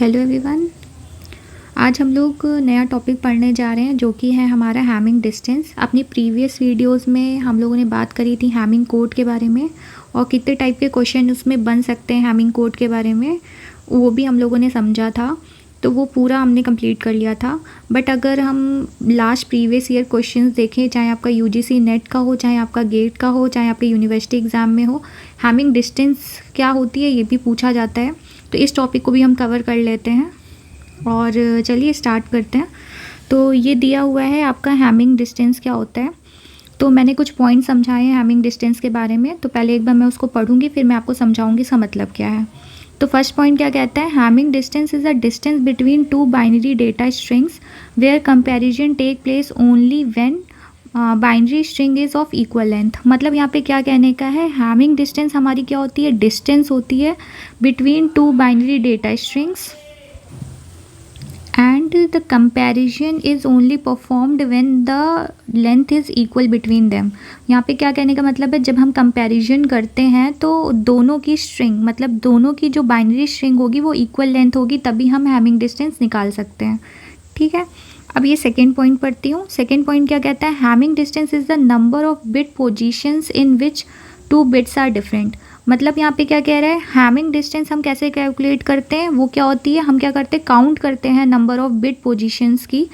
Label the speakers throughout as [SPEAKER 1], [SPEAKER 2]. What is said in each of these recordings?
[SPEAKER 1] Hello everyone. आज हम लोग नया टॉपिक पढ़ने जा रहे हैं जो कि है हमारा हैमिंग डिस्टेंस। अपनी प्रीवियस वीडियोस में हम लोगों ने बात करी थी हैमिंग कोड के बारे में और कितने टाइप के क्वेश्चन उसमें बन सकते हैं हैमिंग कोड के बारे में, वो भी हम लोगों ने समझा था। तो वो पूरा हमने कंप्लीट कर लिया था। बट अगर हम लास्ट प्रीवियस ईयर क्वेश्चंस देखें, चाहे आपका यूजीसी नेट का हो, चाहे आपका गेट का हो, चाहे आपके यूनिवर्सिटी एग्ज़ाम में हो, हैमिंग डिस्टेंस क्या होती है ये भी पूछा जाता है। तो इस टॉपिक को भी हम कवर कर लेते हैं और चलिए स्टार्ट करते हैं। तो ये दिया हुआ है आपका हैमिंग डिस्टेंस क्या होता है। तो मैंने कुछ पॉइंट समझाए हैं हैमिंग डिस्टेंस के बारे में, तो पहले एक बार मैं उसको पढ़ूंगी फिर मैं आपको समझाऊंगी इसका मतलब क्या है। तो फर्स्ट पॉइंट क्या कहता है, Hamming distance is a distance between two binary data strings where comparison take place only when binary string is of equal length. मतलब यहाँ पे क्या कहने का है, हैमिंग डिस्टेंस हमारी क्या होती है, डिस्टेंस होती है between two binary data strings and the comparison is only performed when the length is equal between them। यहाँ पे क्या कहने का मतलब है, जब हम कंपैरिजन करते हैं तो दोनों की स्ट्रिंग मतलब दोनों की जो बाइनरी स्ट्रिंग होगी वो इक्वल लेंथ होगी, तभी हम हैमिंग डिस्टेंस निकाल सकते हैं। ठीक है, अब ये सेकेंड पॉइंट पढ़ती हूँ। सेकेंड पॉइंट क्या कहता है, Hamming distance is the number of bit positions in which two bits are different. मतलब यहाँ पे क्या कह रहा है, हैमिंग डिस्टेंस हम कैसे कैलकुलेट करते हैं, वो क्या होती है, हम क्या करते हैं, काउंट करते हैं नंबर ऑफ बिट पोजीशंस की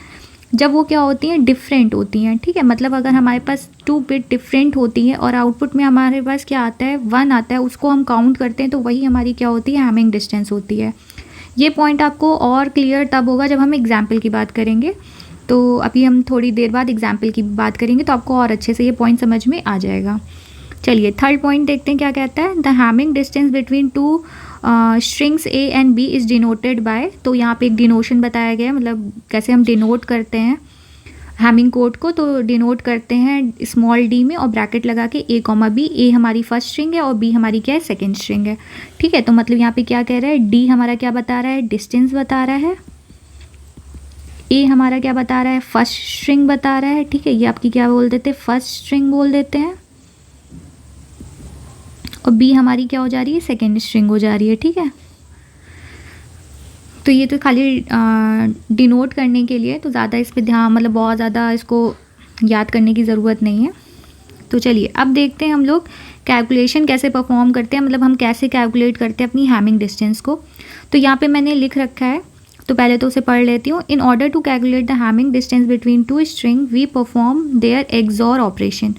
[SPEAKER 1] जब वो क्या होती हैं, डिफरेंट होती हैं। ठीक है, मतलब अगर हमारे पास 2 बिट डिफरेंट होती है और आउटपुट में हमारे पास क्या आता है, 1 आता है, उसको हम काउंट करते हैं तो वही हमारी क्या होती है, हैमिंग डिस्टेंस होती है। ये पॉइंट आपको और क्लियर तब होगा जब हम एग्जाम्पल की बात करेंगे। तो अभी हम थोड़ी देर बाद एग्जाम्पल की बात करेंगे तो आपको और अच्छे से ये पॉइंट समझ में आ जाएगा। चलिए थर्ड पॉइंट देखते हैं क्या कहता है, the Hamming distance between two strings A and B is denoted by. तो यहाँ पे एक डिनोशन बताया गया है, मतलब कैसे हम डिनोट करते हैं हैमिंग कोड को। तो डिनोट करते हैं स्मॉल डी में और ब्रैकेट लगा के ए कॉमा बी। ए हमारी फर्स्ट स्ट्रिंग है और बी हमारी क्या है, सेकेंड स्ट्रिंग है। ठीक है, तो मतलब यहाँ पे क्या कह रहा है, डी हमारा क्या बता रहा है, डिस्टेंस बता रहा है। ए हमारा क्या बता रहा है, फर्स्ट स्ट्रिंग बता रहा है। ठीक है, ये आपकी क्या बोल देते हैं, फर्स्ट स्ट्रिंग बोल देते हैं। और बी हमारी क्या हो जा रही है, सेकेंड स्ट्रिंग हो जा रही है। ठीक है, तो ये तो खाली डिनोट करने के लिए, तो ज़्यादा इस पे ध्यान मतलब बहुत ज़्यादा इसको याद करने की ज़रूरत नहीं है। तो चलिए अब देखते हैं हम लोग कैलकुलेशन कैसे परफॉर्म करते हैं, मतलब हम कैसे कैलकुलेट करते हैं अपनी हैमिंग डिस्टेंस को। तो यहाँ पे मैंने लिख रखा है, तो पहले तो उसे पढ़ लेती हूँ। In order to calculate the Hamming distance between two string we perform their XOR operation.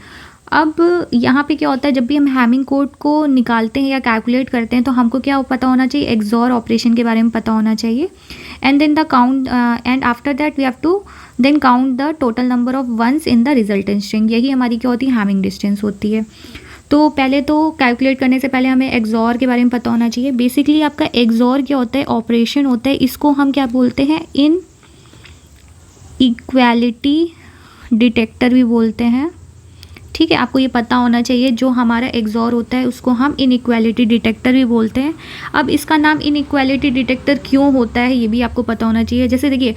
[SPEAKER 1] अब यहाँ पे क्या होता है, जब भी हम हैमिंग कोड को निकालते हैं या कैलकुलेट करते हैं तो हमको क्या पता होना चाहिए, एक्सॉर ऑपरेशन के बारे में पता होना चाहिए। And then the count and after that we have to then count the total number of ones in the resultant string. यही हमारी क्या होती है, हैमिंग डिस्टेंस होती है। तो पहले तो कैलकुलेट करने से पहले हमें एक्सॉर के बारे में पता होना चाहिए। बेसिकली आपका एक्सॉर क्या होता है, ऑपरेशन होता है। इसको हम क्या बोलते हैं, इन इक्वालिटी डिटेक्टर भी बोलते हैं। ठीक है, आपको ये पता होना चाहिए, जो हमारा एक्सॉर होता है उसको हम इनइक्वालिटी डिटेक्टर भी बोलते हैं। अब इसका नाम इनइक्वालिटी डिटेक्टर क्यों होता है ये भी आपको पता होना चाहिए। जैसे देखिए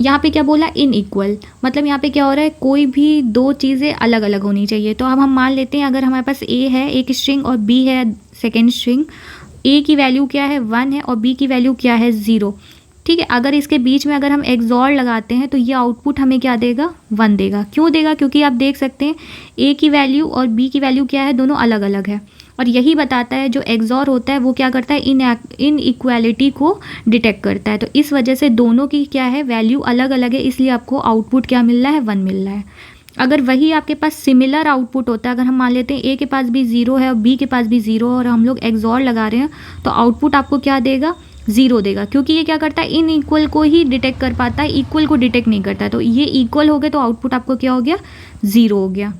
[SPEAKER 1] यहाँ पे क्या बोला, इनइक्वल, मतलब यहाँ पे क्या हो रहा है, कोई भी दो चीज़ें अलग अलग होनी चाहिए। तो अब हम मान लेते हैं अगर हमारे पास ए है एक स्ट्रिंग और बी है सेकेंड स्ट्रिंग, ए की वैल्यू क्या है, 1 है और बी की वैल्यू क्या है, 0। ठीक है, अगर इसके बीच में अगर हम एक्सॉर लगाते हैं तो ये आउटपुट हमें क्या देगा, 1 देगा। क्यों देगा, क्योंकि आप देख सकते हैं ए की वैल्यू और बी की वैल्यू क्या है, दोनों अलग अलग है। और यही बताता है जो एक्सॉर होता है वो क्या करता है, इन इक्वालिटी को डिटेक्ट करता है। तो इस वजह से दोनों की क्या है, वैल्यू अलग अलग है, इसलिए आपको आउटपुट क्या मिल रहा है, 1 मिल रहा है। अगर वही आपके पास सिमिलर आउटपुट होता है, अगर हम मान लेते हैं ए के पास भी 0 है और बी के पास भी 0 और हम लोग एक्सॉर लगा रहे हैं, तो आउटपुट आपको क्या देगा, 0 देगा। क्योंकि ये क्या करता है, इन इक्वल को ही डिटेक्ट कर पाता है, इक्वल को डिटेक्ट नहीं करता है। तो ये इक्वल हो गए तो आउटपुट आपको क्या हो गया, 0 हो गया।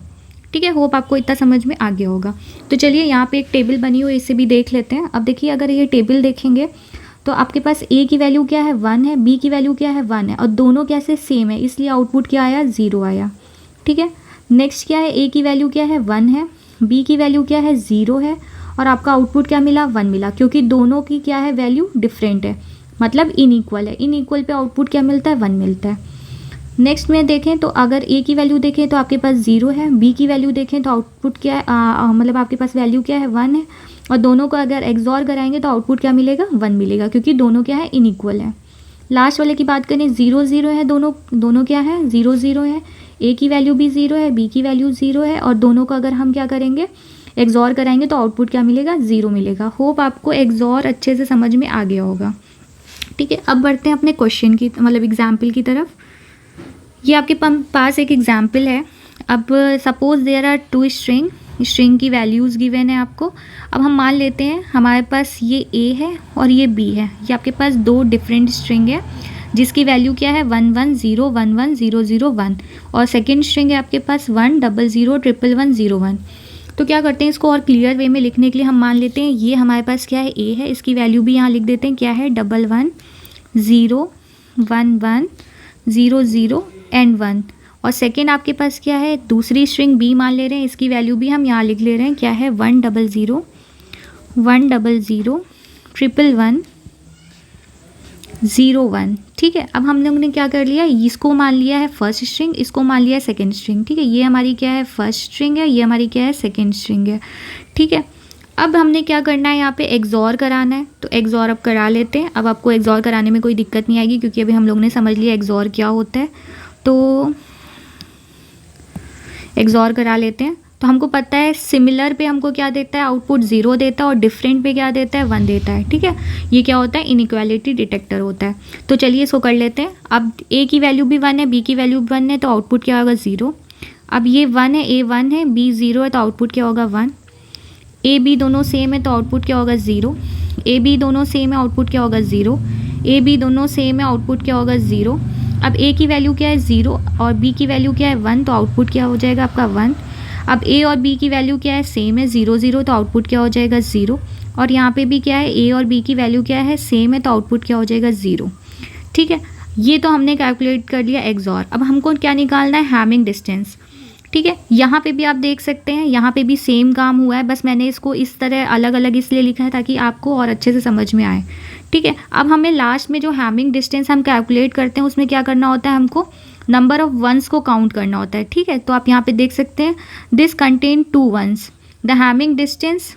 [SPEAKER 1] ठीक है, होप आपको इतना समझ में आ गया होगा। तो चलिए यहाँ पे एक टेबल बनी हुई है, इसे भी देख लेते हैं। अब देखिए अगर ये टेबल देखेंगे तो आपके पास ए की वैल्यू क्या है, 1 है, बी की वैल्यू क्या है, 1 है और दोनों कैसे सेम है, इसलिए आउटपुट क्या आया, 0 आया। ठीक है, नेक्स्ट क्या है, ए की वैल्यू क्या है, 1 है, बी की वैल्यू क्या है, 0 है और आपका आउटपुट क्या मिला, 1 मिला। क्योंकि दोनों की क्या है, वैल्यू डिफरेंट है, मतलब इनइक्वल है। इनइक्वल पे आउटपुट क्या मिलता है, 1 मिलता है। नेक्स्ट में देखें तो अगर ए की वैल्यू देखें तो आपके पास 0 है, बी की वैल्यू देखें तो आउटपुट क्या है, मतलब आपके पास वैल्यू क्या है, 1 है और दोनों को अगर एक्सॉर कराएंगे तो आउटपुट क्या मिलेगा, 1 मिलेगा, क्योंकि दोनों क्या है, इनइक्वल है। लास्ट वाले की बात करें, 0 0 है, दोनों क्या है, 0 0 है, ए की वैल्यू भी 0 है, बी की वैल्यू 0 है, और दोनों को अगर हम क्या करेंगे, एक्सॉर कराएंगे तो आउटपुट क्या मिलेगा, 0 मिलेगा। होप आपको एक्सॉर अच्छे से समझ में आ गया होगा। ठीक है, अब बढ़ते हैं अपने क्वेश्चन की, मतलब एग्जाम्पल की तरफ। ये आपके पास एक एग्जाम्पल है। अब सपोज देयर आर 2 स्ट्रिंग की वैल्यूज़ गिवन है आपको। अब हम मान लेते हैं हमारे पास ये ए है और ये बी है। ये आपके पास 2 डिफरेंट स्ट्रिंग है जिसकी वैल्यू क्या है, 1 1 0 1 1 0 0 1, और सेकेंड स्ट्रिंग है आपके पास 1 0 0 1 1 1 0 1। तो क्या करते हैं, इसको और क्लियर वे में लिखने के लिए हम मान लेते हैं ये हमारे पास क्या है, ए है, इसकी वैल्यू भी यहाँ लिख देते हैं, क्या है, 1 1 0 1 1 0 0 एंड 1। और सेकेंड आपके पास क्या है, दूसरी स्ट्रिंग बी मान ले रहे हैं, इसकी वैल्यू भी हम यहाँ लिख ले रहे हैं, क्या है, 1 0 0 1 0 0 1 1 0 1। ठीक है, अब हम लोग ने क्या कर लिया, इसको मान लिया है फर्स्ट स्ट्रिंग, इसको मान लिया है सेकेंड स्ट्रिंग। ठीक है, ये हमारी क्या है, फर्स्ट स्ट्रिंग है, ये हमारी क्या है, सेकेंड स्ट्रिंग है। ठीक है, अब हमने क्या करना है, यहाँ पे एक्सॉर कराना है, तो एक्सॉर अब करा लेते हैं। अब आपको एक्सॉर कराने में कोई दिक्कत नहीं आएगी, क्योंकि अभी हम लोग ने समझ लिया एक्सॉर क्या होता है। तो एक्सॉर करा लेते हैं। तो हमको पता है सिमिलर पे हमको क्या देता है, आउटपुट 0 देता है, और डिफरेंट पे क्या देता है, 1 देता है। ठीक है, ये क्या होता है, इनइक्वालिटी डिटेक्टर होता है। तो चलिए इसको कर लेते हैं। अब ए की वैल्यू भी 1 है, बी की वैल्यू भी 1 है, तो आउटपुट क्या होगा, 0। अब ये 1 है, ए 1 है, बी 0 है, तो आउटपुट क्या होगा, 1। ए बी दोनों सेम है तो आउटपुट क्या होगा, 0। ए बी दोनों सेम है, आउटपुट क्या होगा, 0। ए बी दोनों सेम है, आउटपुट क्या होगा, 0। अब ए की वैल्यू क्या है, 0, और बी की वैल्यू क्या है, 1, तो आउटपुट क्या हो जाएगा आपका, 1। अब ए और बी की वैल्यू क्या है, सेम है, 0 0, तो आउटपुट क्या हो जाएगा, 0। और यहाँ पे भी क्या है, ए और बी की वैल्यू क्या है, सेम है, तो आउटपुट क्या हो जाएगा, 0। ठीक है, ये तो हमने कैलकुलेट कर लिया एक्सॉर। अब हमको क्या निकालना है, हैमिंग डिस्टेंस। ठीक है, यहाँ पे भी आप देख सकते हैं, यहाँ पे भी सेम काम हुआ है, बस मैंने इसको इस तरह अलग अलग इसलिए लिखा है ताकि आपको और अच्छे से समझ में आए। ठीक है, अब हमें लास्ट में जो हैमिंग डिस्टेंस हम कैलकुलेट करते हैं उसमें क्या करना होता है, हमको नंबर ऑफ वंस को काउंट करना होता है। ठीक है, तो आप यहाँ पे देख सकते हैं, this contain 2 ones, the Hamming distance,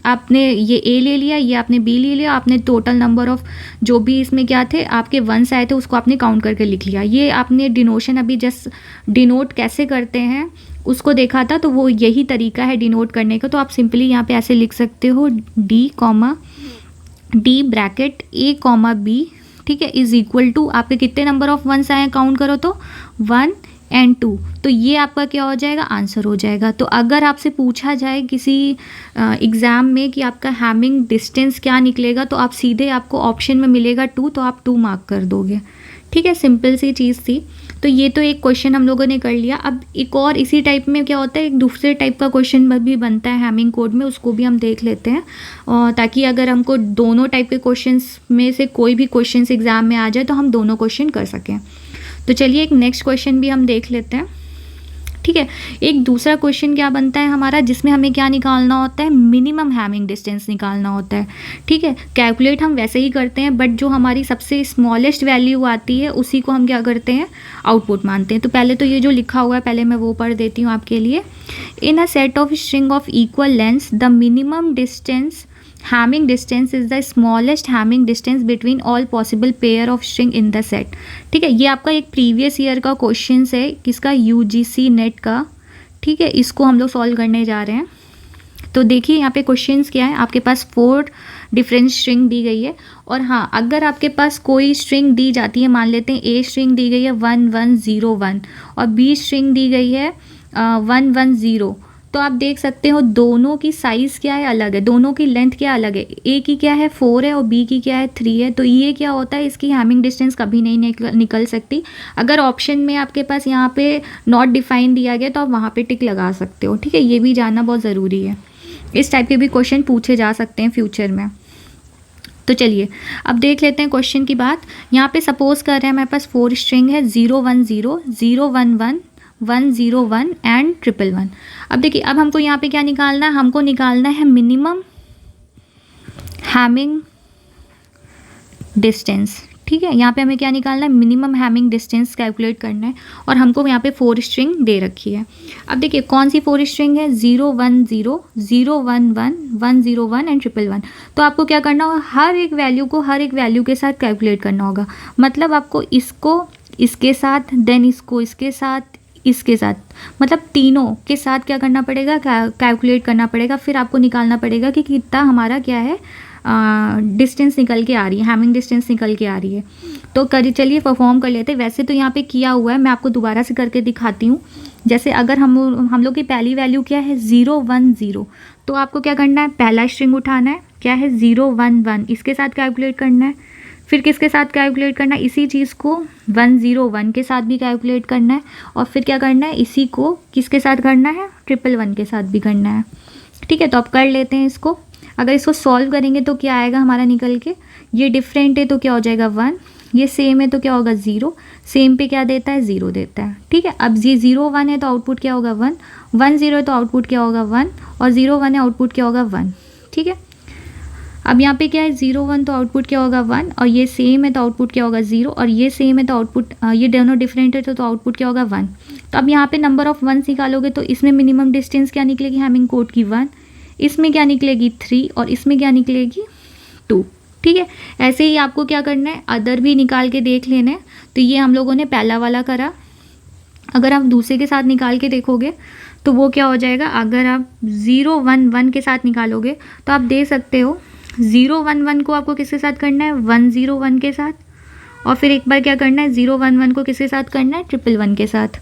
[SPEAKER 1] आपने ये ए ले लिया, ये आपने बी ले लिया, आपने टोटल नंबर ऑफ जो भी इसमें क्या थे आपके वंस आए थे उसको आपने काउंट करके लिख लिया। ये आपने डिनोशन अभी जस्ट डिनोट कैसे करते हैं उसको देखा था, तो वो यही तरीका है डिनोट करने का। तो आप सिंपली यहाँ पे ऐसे लिख सकते हो, डी ब्रैकेट ए कॉमा बी, ठीक है, इज इक्वल टू आपके कितने नंबर ऑफ वंस आए हैं, काउंट करो तो 1 और 2, तो ये आपका क्या हो जाएगा, आंसर हो जाएगा। तो अगर आपसे पूछा जाए किसी एग्ज़ाम में कि आपका हैमिंग डिस्टेंस क्या निकलेगा, तो आप सीधे आपको ऑप्शन में मिलेगा 2, तो आप 2 मार्क कर दोगे। ठीक है, सिंपल सी चीज़ थी। तो ये तो एक क्वेश्चन हम लोगों ने कर लिया। अब एक और इसी टाइप में क्या होता है, एक दूसरे टाइप का क्वेश्चन भी बनता है हैमिंग कोड में, उसको भी हम देख लेते हैं, और ताकि अगर हमको दोनों टाइप के क्वेश्चंस में से कोई भी क्वेश्चंस एग्जाम में आ जाए तो हम दोनों क्वेश्चन कर सकें। तो चलिए एक नेक्स्ट क्वेश्चन भी हम देख लेते हैं। ठीक है, एक दूसरा क्वेश्चन क्या बनता है हमारा, जिसमें हमें क्या निकालना होता है, मिनिमम हैमिंग डिस्टेंस निकालना होता है। ठीक है, कैलकुलेट हम वैसे ही करते हैं, बट जो हमारी सबसे स्मॉलेस्ट वैल्यू आती है उसी को हम क्या करते हैं, आउटपुट मानते हैं। तो पहले तो ये जो लिखा हुआ है पहले मैं वो पढ़ देती हूँ आपके लिए। In a set of string of equal length the minimum distance Hamming distance is the smallest Hamming distance between all possible pair of string in the set. ठीक है, ये आपका एक प्रीवियस ईयर का क्वेश्चन है, किसका, यूजीसी नेट का। ठीक है, इसको हम लोग सॉल्व करने जा रहे हैं। तो देखिए यहाँ पे क्वेश्चंस क्या है, आपके पास 4 डिफरेंट स्ट्रिंग दी गई है, और हाँ अगर आपके पास कोई स्ट्रिंग दी जाती है, मान लेते हैं ए स्ट्रिंग दी गई है 1 1 0 1 और बी स्ट्रिंग दी गई है 1 1 0, तो आप देख सकते हो दोनों की साइज़ क्या है, अलग है, दोनों की लेंथ क्या अलग है, ए की क्या है 4 है और बी की क्या है 3 है। तो ये क्या होता है, इसकी हैमिंग डिस्टेंस कभी नहीं निकल सकती। अगर ऑप्शन में आपके पास यहाँ पे नॉट डिफाइन दिया गया तो आप वहाँ पे टिक लगा सकते हो। ठीक है, ये भी जानना बहुत ज़रूरी है, इस टाइप के भी क्वेश्चन पूछे जा सकते हैं फ्यूचर में। तो चलिए अब देख लेते हैं क्वेश्चन की बात। यहाँ पे सपोज कर रहे हैं हमारे पास 4 स्ट्रिंग है, 0 1 0 0 1 1 1 0 1 एंड 1 1 1। अब देखिए, अब हमको यहाँ पे क्या निकालना है, हमको निकालना है मिनिमम हैमिंग डिस्टेंस। ठीक है, यहाँ पे हमें क्या निकालना है, मिनिमम हैमिंग डिस्टेंस कैलकुलेट करना है और हमको यहाँ पे 4 स्ट्रिंग दे रखी है। अब देखिए कौन सी 4 स्ट्रिंग है, 0 1 0 0 1 1 1 0 1 एंड 1 1 1। तो आपको क्या करना होगा, हर एक वैल्यू के साथ कैलकुलेट करना होगा। मतलब आपको इसको इसके साथ, देन इसको इसके साथ, मतलब तीनों के साथ क्या करना पड़ेगा, कैलकुलेट करना पड़ेगा। फिर आपको निकालना पड़ेगा कि कितना हमारा क्या है, डिस्टेंस निकल के आ रही है, हैमिंग डिस्टेंस निकल के आ रही है। तो चलिए परफॉर्म कर लेते हैं। वैसे तो यहाँ पे किया हुआ है, मैं आपको दोबारा से करके दिखाती हूँ। जैसे अगर हम लोग की पहली वैल्यू क्या है, 0 1 0, तो आपको क्या करना है, पहला स्ट्रिंग उठाना है, क्या है 0 1 1, इसके साथ कैलकुलेट करना है। फिर किसके साथ कैलकुलेट करना है, इसी चीज़ को 1 0 1 के साथ भी कैलकुलेट करना है। और फिर क्या करना है, इसी को किसके साथ करना है, 1 1 1 के साथ भी करना है। ठीक है, तो अब कर लेते हैं इसको। अगर इसको सॉल्व करेंगे तो क्या आएगा हमारा निकल के, ये डिफरेंट है तो क्या हो जाएगा 1, ये सेम है तो क्या होगा 0, सेम पे क्या देता है 0 देता है। ठीक है, अब ये 0 1 है तो आउटपुट क्या होगा 1, 1 0 है तो आउटपुट क्या होगा 1, और 0 1 है आउटपुट क्या होगा 1। ठीक है, अब यहाँ पे क्या है 0 1 तो आउटपुट क्या होगा 1, और ये सेम है तो आउटपुट क्या होगा 0, और ये सेम है तो आउटपुट, ये दोनों डिफरेंट है तो आउटपुट क्या होगा 1। तो अब यहाँ पे नंबर ऑफ 1 निकालोगे तो इसमें मिनिमम डिस्टेंस क्या निकलेगी, हैमिंग कोड की 1, इसमें क्या निकलेगी 3, और इसमें क्या निकलेगी 2। ठीक है, ऐसे ही आपको क्या करना है, अदर भी निकाल के देख लेना है। तो ये हम लोगों ने पहला वाला करा। अगर आप दूसरे के साथ निकाल के देखोगे तो वो क्या हो जाएगा, अगर आप 0 1 1 के साथ निकालोगे तो आप दे सकते हो 0 1 1 को आपको किसके साथ करना है, 1 0 1 के साथ, और फिर एक बार क्या करना है 0 1 1 को किसके साथ करना है, 1 1 1 के साथ।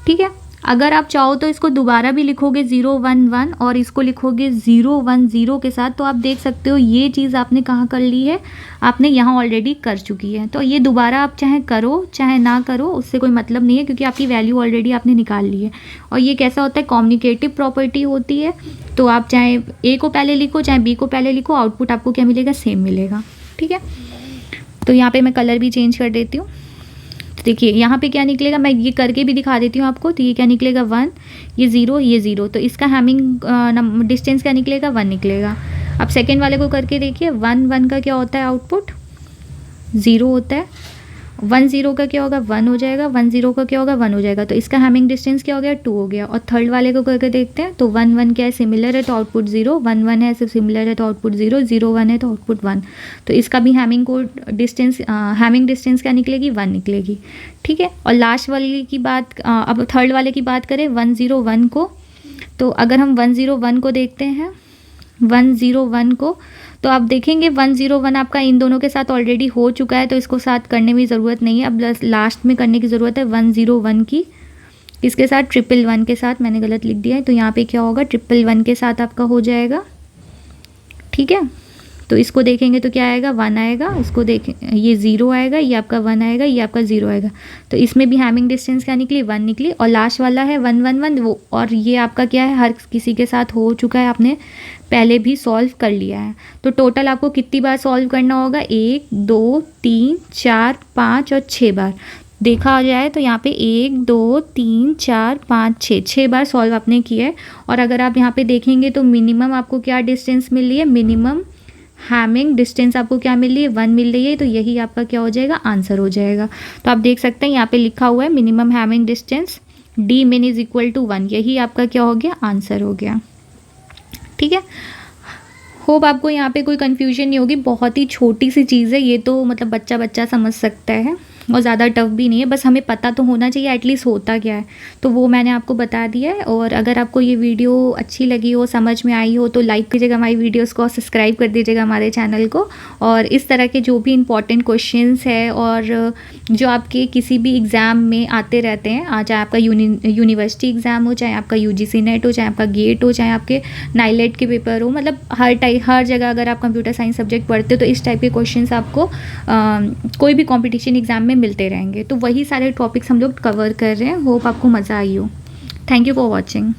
[SPEAKER 1] ठीक है, अगर आप चाहो तो इसको दोबारा भी लिखोगे 0 1 1 और इसको लिखोगे 0 1 0 के साथ, तो आप देख सकते हो ये चीज़ आपने कहाँ कर ली है, आपने यहाँ ऑलरेडी कर चुकी है। तो ये दोबारा आप चाहे करो चाहे ना करो, उससे कोई मतलब नहीं है, क्योंकि आपकी वैल्यू ऑलरेडी आपने निकाल ली है। और ये कैसा होता है, कम्युनिकेटिव प्रॉपर्टी होती है। तो आप चाहे ए को पहले लिखो चाहे बी को पहले लिखो, आउटपुट आपको क्या मिलेगा, सेम मिलेगा। ठीक है, तो यहाँ पर मैं कलर भी चेंज कर देती हूँ। देखिए यहाँ पे क्या निकलेगा, मैं ये करके भी दिखा देती हूँ आपको। तो ये क्या निकलेगा 1, ये 0, ये 0, तो इसका हैमिंग डिस्टेंस क्या निकलेगा 1 निकलेगा। अब सेकेंड वाले को करके देखिए, 1 1 का क्या होता है, आउटपुट 0 होता है, 1 0 का क्या होगा 1 हो जाएगा, 1 0 का क्या होगा 1 हो जाएगा। तो इसका हैमिंग डिस्टेंस क्या हो गया 2 हो गया। और थर्ड वाले को करके देखते हैं, तो 1 1 क्या है, सिमिलर है तो आउटपुट 0, 1 1 है सिर्फ सिमिलर है तो आउटपुट 0, 0 1 है तो आउटपुट 1। तो इसका भी हैमिंग डिस्टेंस क्या निकलेगी 1 निकलेगी। ठीक है, और लास्ट वाले की बात, अब थर्ड वाले की बात करें 1 0 1 को, तो अगर हम 1 0 1 को देखते हैं, 1 0 1 को, तो आप देखेंगे 1 0 1 आपका इन दोनों के साथ ऑलरेडी हो चुका है, तो इसको साथ करने में ज़रूरत नहीं है। अब लास्ट में करने की ज़रूरत है 1 0 1 की, इसके साथ 1 1 1 के साथ, मैंने गलत लिख दिया है, तो यहाँ पे क्या होगा 1 1 1 के साथ आपका हो जाएगा। ठीक है, तो इसको देखेंगे तो क्या आएगा 1 आएगा, इसको देखें ये 0 आएगा, ये आपका 1 आएगा, ये आपका 0 आएगा। तो इसमें भी हैमिंग डिस्टेंस क्या निकली 1 निकली। और लास्ट वाला है 1 1 1 वो, और ये आपका क्या है हर किसी के साथ हो चुका है, आपने पहले भी सॉल्व कर लिया है। तो टोटल आपको कितनी बार सॉल्व करना होगा, 1 2 3 4 5 और 6 बार। देखा जाए तो यहाँ पे 1 2 3 4 5 6 बार सॉल्व आपने किया है। और अगर आप यहाँ पे देखेंगे तो मिनिमम आपको क्या डिस्टेंस मिल रही है, मिनिमम हैमिंग डिस्टेंस आपको क्या मिल रही है 1 मिल रही है। तो यही आपका क्या हो जाएगा, आंसर हो जाएगा। तो आप देख सकते हैं यहाँ पे लिखा हुआ है मिनिमम हैमिंग डिस्टेंस डी मिन इज इक्वल टू 1, यही आपका क्या हो गया, आंसर हो गया। ठीक है, होप आपको यहाँ पे कोई कन्फ्यूजन नहीं होगी। बहुत ही छोटी सी चीज़ है ये, तो मतलब बच्चा समझ सकता है और ज़्यादा टफ भी नहीं है, बस हमें पता तो होना चाहिए एटलीस्ट होता क्या है। तो वो मैंने आपको बता दिया है। और अगर आपको ये वीडियो अच्छी लगी हो, समझ में आई हो, तो लाइक कीजिएगा हमारी वीडियोस को और सब्सक्राइब कर दीजिएगा हमारे चैनल को। और इस तरह के जो भी इंपॉर्टेंट क्वेश्चंस है और जो आपके किसी भी एग्ज़ाम में आते रहते हैं, चाहे आपका यूनिवर्सिटी एग्ज़ाम हो, चाहे आपका UGC नेट हो, चाहे आपका गेट हो, चाहे आपके नाइलेट के पेपर हो, मतलब हर जगह अगर आप कंप्यूटर साइंस सब्जेक्ट पढ़ते हो तो इस टाइप के क्वेश्चंस आपको कोई भी कॉम्पिटिशन एग्ज़ाम में मिलते रहेंगे। तो वही सारे टॉपिक्स हम लोग कवर कर रहे हैं। होप आपको मज़ा आई हो। Thank you for watching.